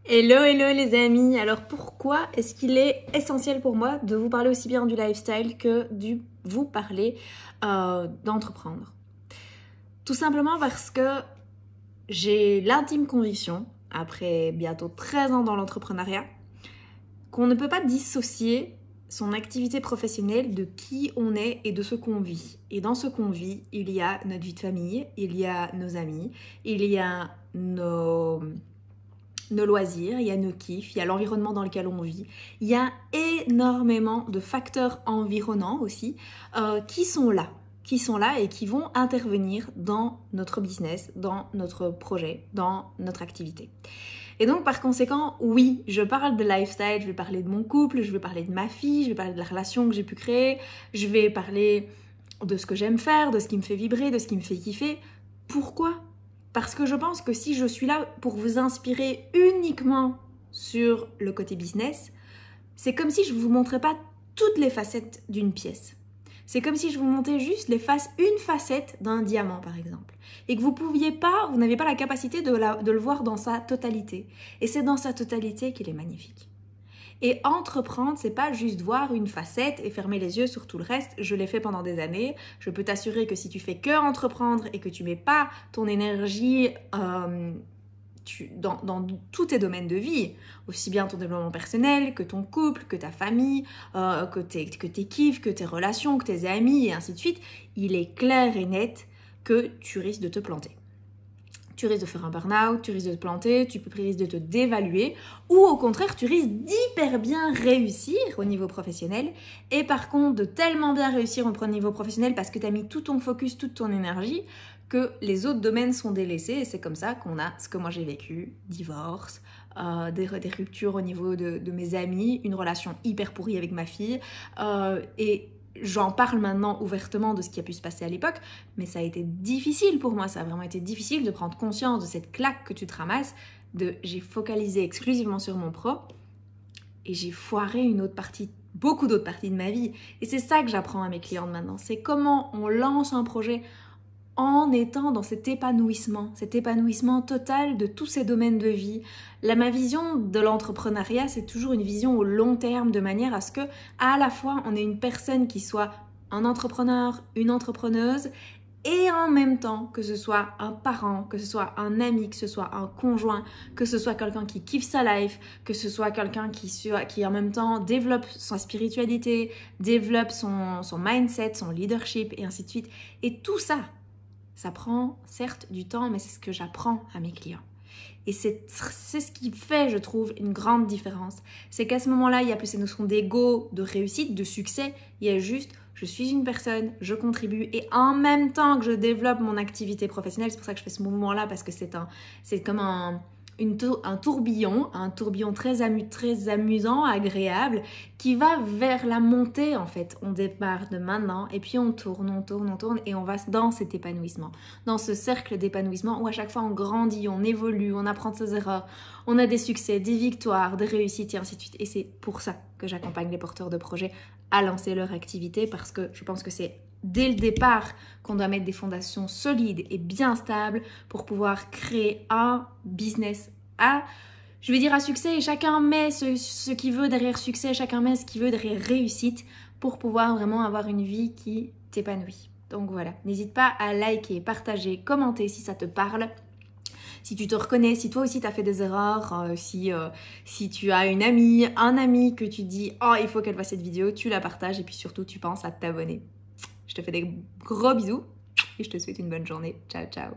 Hello, hello les amis. Alors pourquoi est-ce qu'il est essentiel pour moi de vous parler aussi bien du lifestyle que de vous parler d'entreprendre? Tout simplement parce que j'ai l'intime conviction, après bientôt 13 ans dans l'entrepreneuriat, qu'on ne peut pas dissocier son activité professionnelle de qui on est et de ce qu'on vit. Et dans ce qu'on vit, il y a notre vie de famille, il y a nos amis, il y a nos loisirs, il y a nos kiffs, il y a l'environnement dans lequel on vit. Il y a énormément de facteurs environnants aussi qui sont là et qui vont intervenir dans notre business, dans notre projet, dans notre activité. Et donc par conséquent, oui, je parle de lifestyle, je vais parler de mon couple, je vais parler de ma fille, je vais parler de la relation que j'ai pu créer, je vais parler de ce que j'aime faire, de ce qui me fait vibrer, de ce qui me fait kiffer. Pourquoi ? Parce que je pense que si je suis là pour vous inspirer uniquement sur le côté business, c'est comme si je ne vous montrais pas toutes les facettes d'une pièce. C'est comme si je vous montrais juste une facette d'un diamant, par exemple. Et que vous n'avez pas la capacité de le voir dans sa totalité. Et c'est dans sa totalité qu'il est magnifique. Et entreprendre, c'est pas juste voir une facette et fermer les yeux sur tout le reste. Je l'ai fait pendant des années. Je peux t'assurer que si tu fais que entreprendre et que tu mets pas ton énergie dans tous tes domaines de vie, aussi bien ton développement personnel que ton couple, que ta famille, que tes kiffs, que tes relations, que tes amis et ainsi de suite, il est clair et net que tu risques de te planter. Tu risques de faire un burn-out, tu risques de te planter, tu risques de te dévaluer ou au contraire, tu risques d'hyper bien réussir au niveau professionnel et par contre de tellement bien réussir au niveau professionnel parce que tu as mis tout ton focus, toute ton énergie que les autres domaines sont délaissés et c'est comme ça qu'on a ce que moi j'ai vécu, divorce, des ruptures au niveau de mes amis, une relation hyper pourrie avec ma fille et j'en parle maintenant ouvertement de ce qui a pu se passer à l'époque, mais ça a été difficile pour moi, ça a vraiment été difficile de prendre conscience de cette claque que tu te ramasses, j'ai focalisé exclusivement sur mon pro et j'ai foiré beaucoup d'autres parties de ma vie. Et c'est ça que j'apprends à mes clientes maintenant, c'est comment on lance un projet en étant dans cet épanouissement total de tous ces domaines de vie. Ma vision de l'entrepreneuriat, c'est toujours une vision au long terme, de manière à ce que, à la fois, on ait une personne qui soit un entrepreneur, une entrepreneuse, et en même temps, que ce soit un parent, que ce soit un ami, que ce soit un conjoint, que ce soit quelqu'un qui kiffe sa life, que ce soit quelqu'un qui en même temps développe sa spiritualité, développe son mindset, son leadership, et ainsi de suite. Et tout ça, ça prend certes du temps, mais c'est ce que j'apprends à mes clients. Et c'est ce qui fait, je trouve, une grande différence. C'est qu'à ce moment-là, il n'y a plus ces notions d'ego, de réussite, de succès. Il y a juste, je suis une personne, je contribue et en même temps que je développe mon activité professionnelle, c'est pour ça que je fais ce mouvement-là parce que c'est comme un tourbillon très amusant, agréable, qui va vers la montée en fait. On départ de maintenant et puis on tourne et on va dans cet épanouissement, dans ce cercle d'épanouissement où à chaque fois on grandit, on évolue, on apprend de ses erreurs, on a des succès, des victoires, des réussites et ainsi de suite. Et c'est pour ça que j'accompagne les porteurs de projets à lancer leur activité parce que je pense que c'est dès le départ qu'on doit mettre des fondations solides et bien stables pour pouvoir créer un business à succès et chacun met ce qu'il veut derrière succès, chacun met ce qu'il veut derrière réussite pour pouvoir vraiment avoir une vie qui t'épanouit. Donc voilà, n'hésite pas à liker, partager, commenter si ça te parle. Si tu te reconnais, si toi aussi tu as fait des erreurs, si tu as une amie, un ami que tu dis « Oh, il faut qu'elle voie cette vidéo », tu la partages et puis surtout tu penses à t'abonner. Je te fais des gros bisous et je te souhaite une bonne journée. Ciao, ciao.